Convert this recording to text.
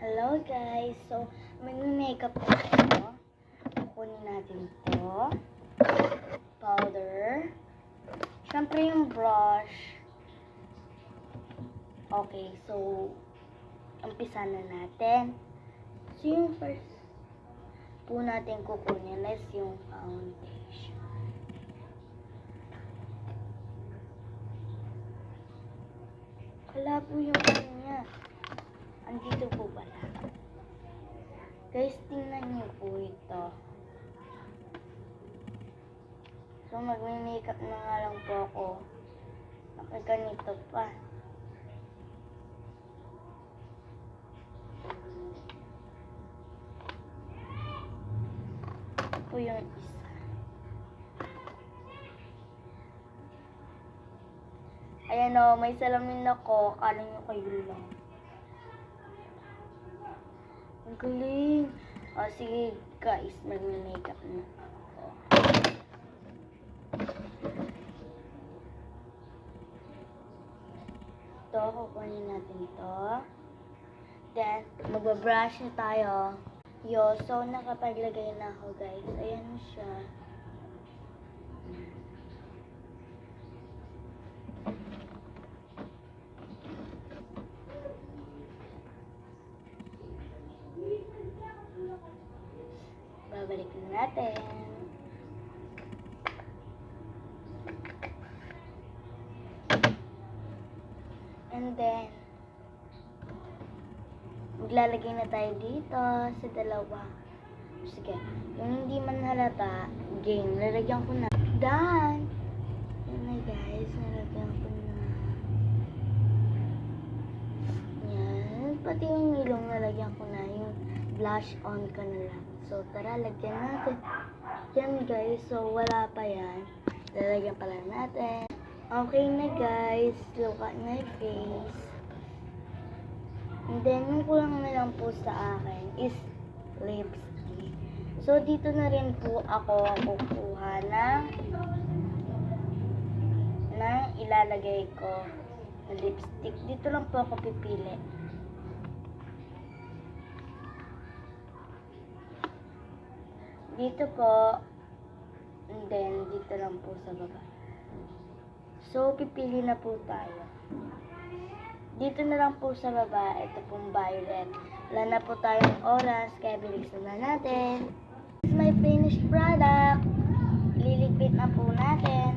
Hello guys! So, mag-makeup tayo. Kukunin natin to. Powder. Siyempre yung brush. Okay, so, umpisa na natin. So, yung first po natin kukunin is yung foundation. Wala po yung ano niya. Andito po pala. Guys, tingnan niyo po ito. So, mag-makeup na nga lang po ako. Nakaganito pa. Ito po yung isa. Ayan o, may salamin ako. Akala nyo kayo lang. Ang galing. O, sige guys, mag-makeup na ako. Ito, kukunin natin ito. Then, magbabrush na tayo. So, nakapaglagay na ako guys. Ayan siya. Babalik na natin. And then, maglalagay na tayo dito sa dalawa. Sige, yung hindi man halata, game, lalagyan ko na. Done! Yan na guys, nalagyan ko na. Yan, pati yung ilong nalagyan ko na. Yung blush on ka na lang. So, tara, lagyan natin. Yan guys, so wala pa yan. Lalagyan pala natin. Okay na guys, look at my face. And then, yung kulang na lang po sa akin is lipstick. So, dito na rin po ako kukuha ng ilalagay ko na lipstick. Dito lang po ako pipili. Dito po, and then dito lang po sa baba. So, pipili na po tayo. Dito na lang po sa baba, ito pong violet. Wala na po tayong oras, kaya bilisan na natin. This is my finished product. Liligpit na po natin.